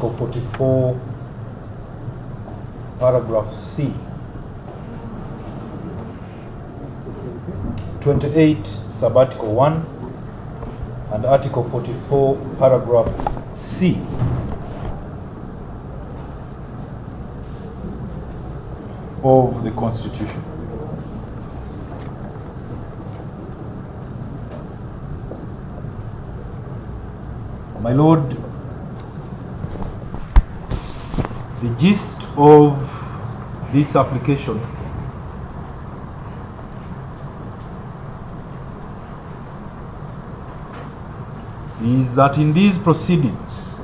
Article 44, paragraph C, 28, subarticle 1, and Article 44, paragraph C. Of the Constitution. My Lord, the gist of this application is that in these proceedings,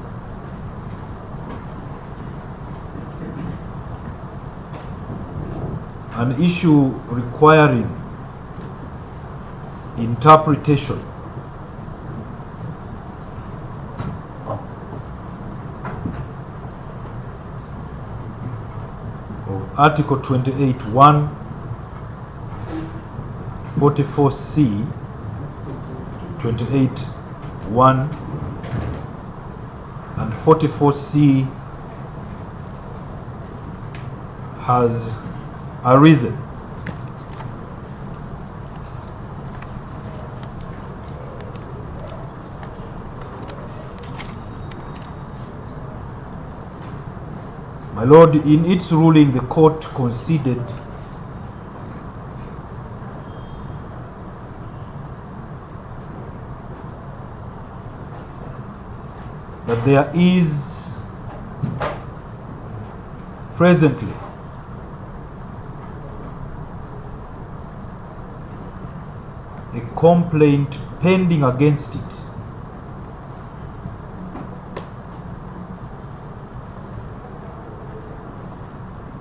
an issue requiring interpretation of Article 28(1), 44C, 28(1), and 44C has arisen. My Lord, in its ruling, the court considered that there is presently a complaint pending against it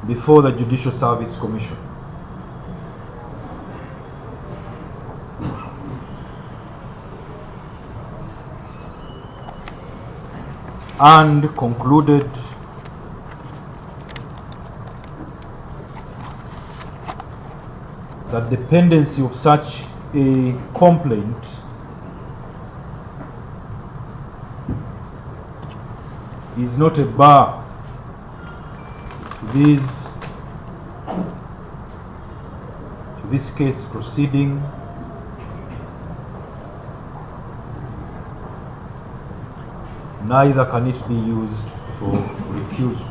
before the Judicial Service Commission. And concluded that the pendency of such a complaint is not a bar to this case proceeding, neither can it be used for recusal.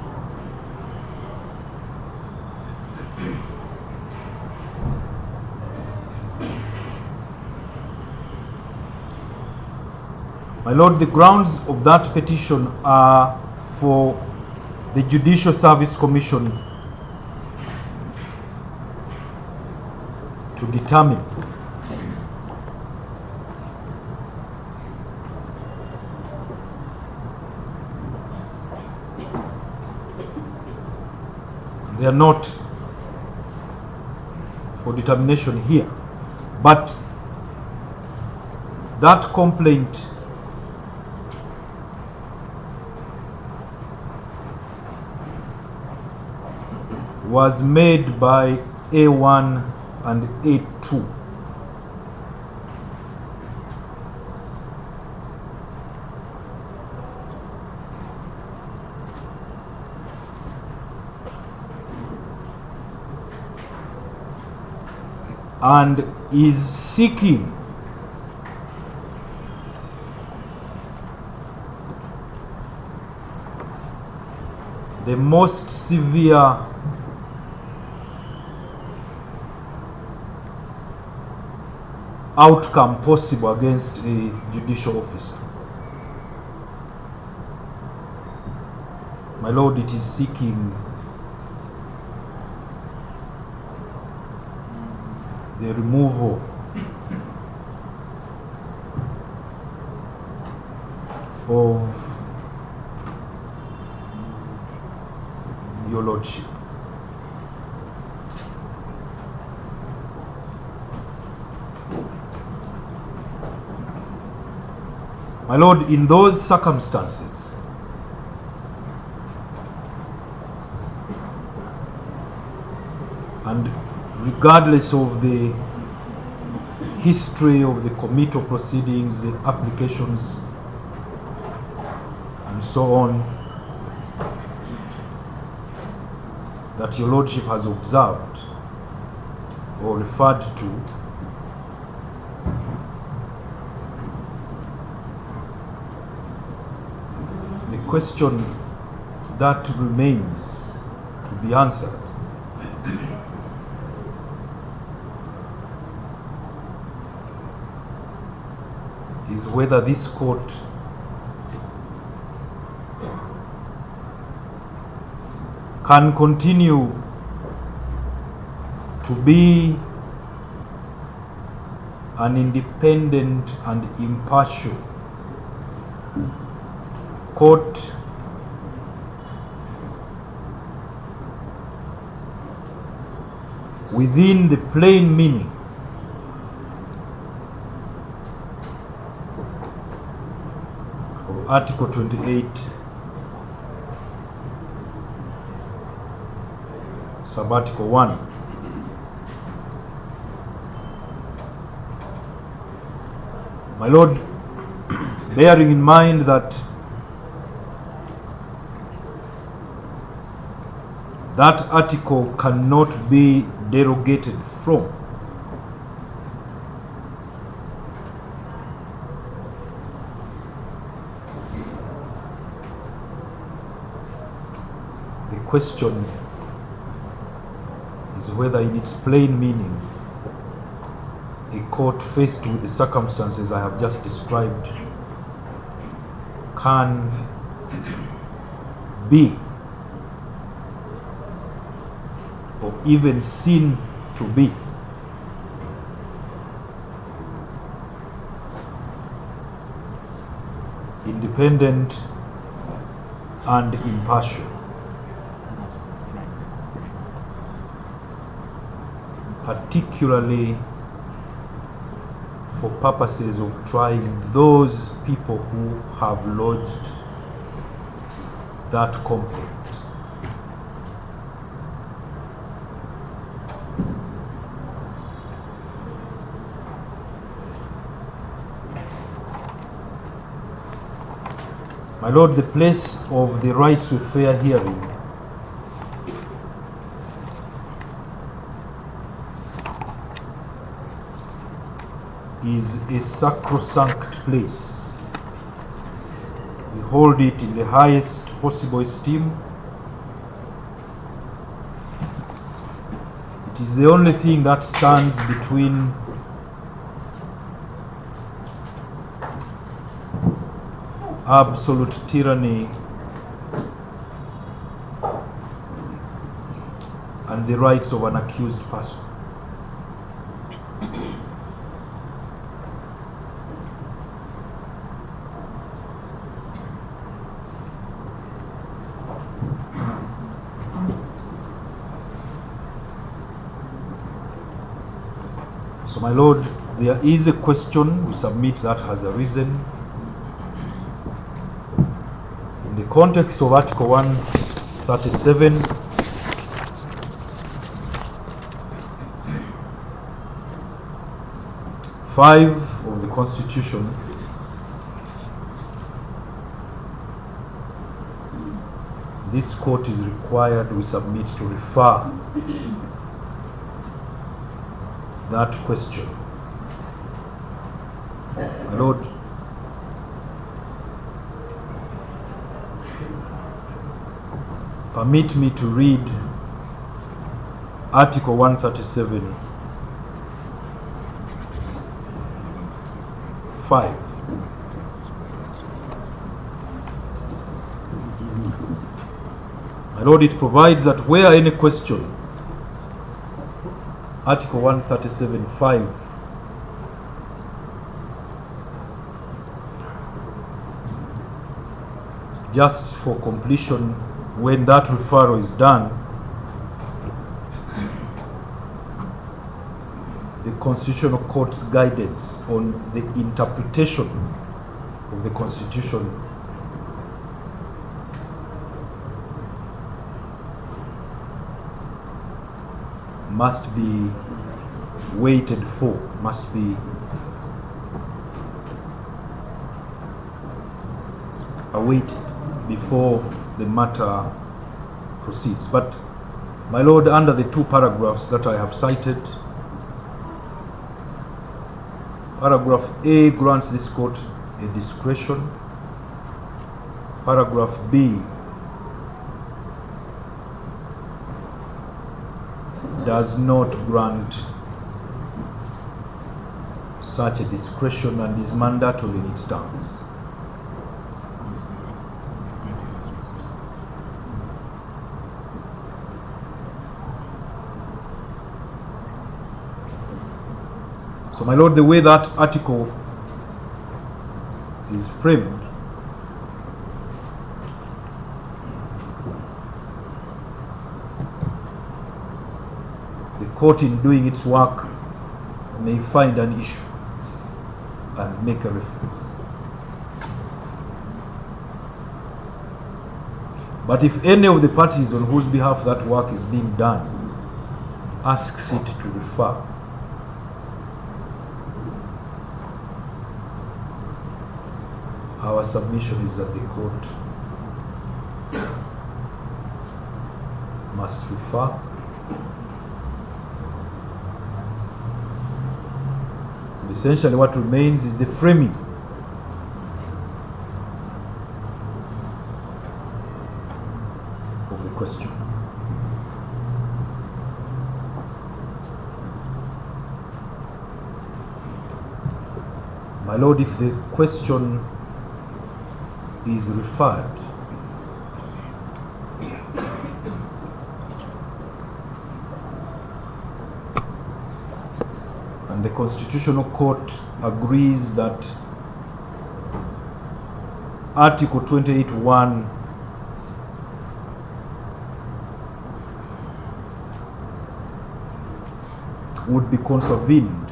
My Lord, the grounds of that petition are for the Judicial Service Commission to determine they are not for determination here, but that complaint was made by A1 and A2. And is seeking the most severe outcome possible against a judicial officer. My Lord, it is seeking the removal of your Lordship. My Lord, in those circumstances, and regardless of the history of the committal proceedings, the applications, and so on, that your Lordship has observed or referred to, the question that remains to be answered is whether this court can continue to be an independent and impartial court within the plain meaning of Article 28, Sub-Article 1. My Lord, bearing in mind that that article cannot be derogated from, the question is whether in its plain meaning a court faced with the circumstances I have just described can be or even seen to be independent and impartial, particularly for purposes of trying those people who have lodged that complaint. My Lord, the place of the right to fair hearing is a sacrosanct place. We hold it in the highest possible esteem. It is the only thing that stands between absolute tyranny and the rights of an accused person. So, my Lord, there is a question we submit that has arisen in the context of Article 137, of the Constitution, this court is required, we submit, to refer that question. My Lord, permit me to read Article 137, 5. My Lord, it provides that where any question, Article 137, 5, just for completion, when that referral is done, the Constitutional Court's guidance on the interpretation of the Constitution must be waited for, must be awaited before the matter proceeds. But My Lord, under the two paragraphs that I have cited, paragraph A grants this court a discretion. Paragraph B does not grant such a discretion and is mandatory in its terms. So, my Lord, the way that article is framed, the court in doing its work may find an issue and make a reference. But if any of the parties on whose behalf that work is being done asks it to refer, our submission is that the court must refer. And essentially what remains is the framing of the question. My Lord, if the question is referred, and the Constitutional Court agrees that Article 28(1) would be contravened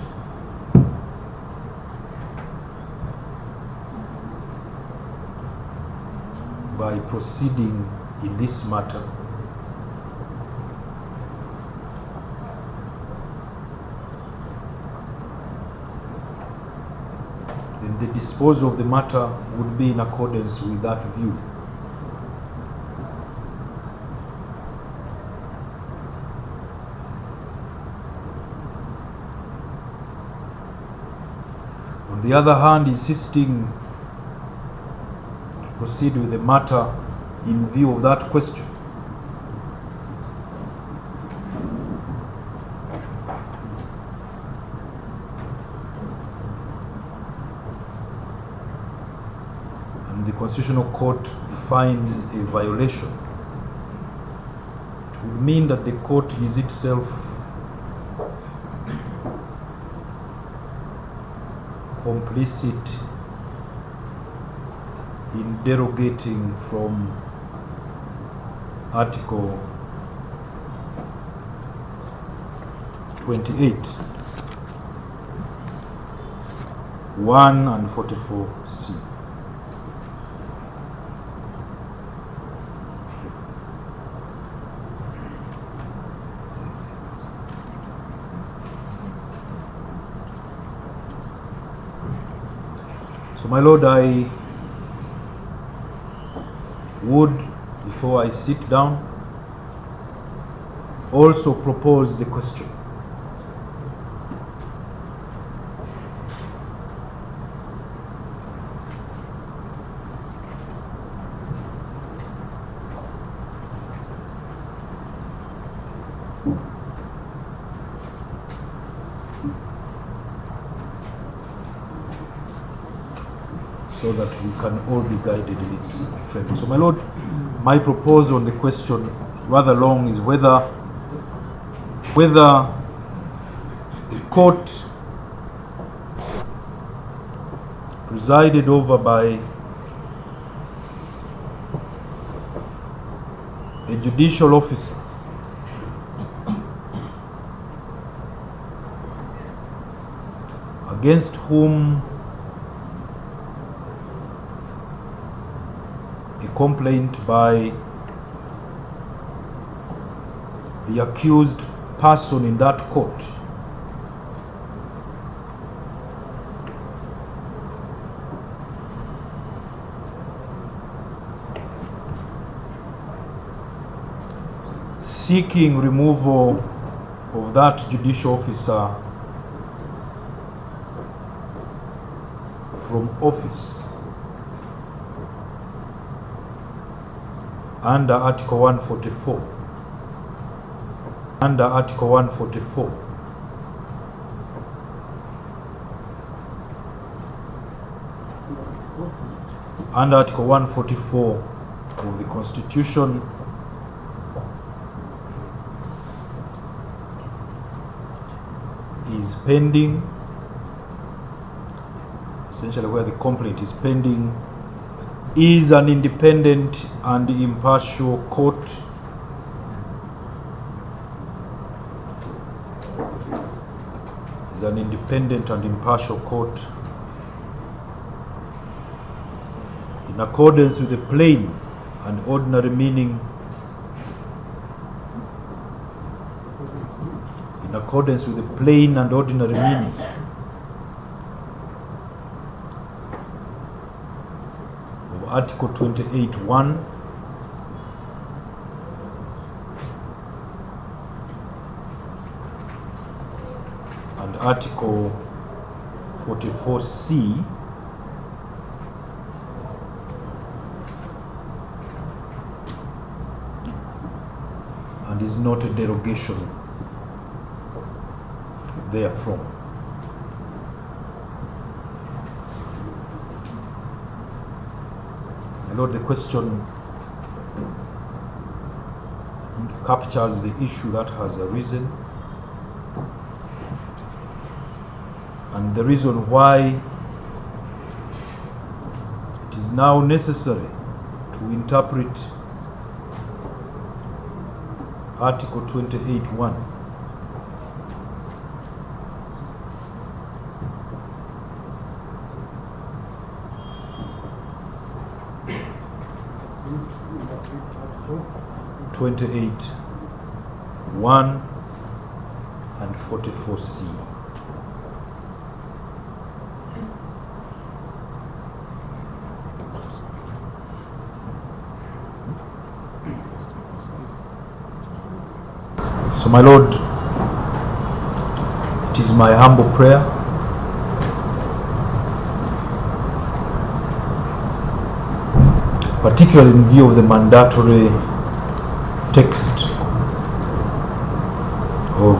by proceeding in this matter, then the disposal of the matter would be in accordance with that view. On the other hand, insisting proceed with the matter in view of that question and the Constitutional Court finds a violation, it would mean that the court is itself complicit in derogating from Article 28(1) and 44(c). So, my Lord, I would, before I sit down, also propose the question. So that we can all be guided in its frame. So, my Lord, my proposal on the question, rather long, is whether the court presided over by a judicial officer against whom a complaint by the accused person in that court seeking removal of that judicial officer from office under Article 144. Under Article 144. Under Article 144 of the Constitution, is pending, essentially where the complaint is pending, is an independent and impartial court in accordance with the plain and ordinary meaning of Article 28(1) and Article 44(c) and is not a derogation therefrom. My Lord, the question captures the issue that has arisen and the reason why it is now necessary to interpret Article 28(1). and 44(c). So, my Lord, it is my humble prayer particularly in view of the mandatory text of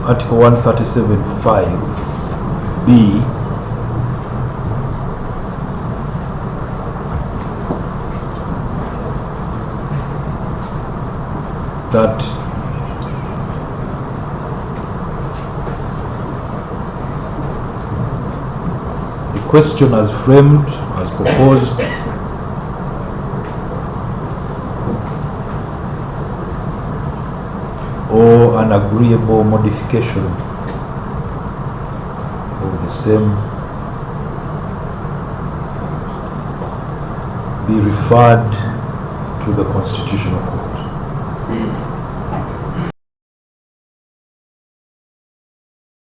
Article 137(5)(b), that the question as framed, as proposed, or an agreeable modification of the same be referred to the Constitutional Court.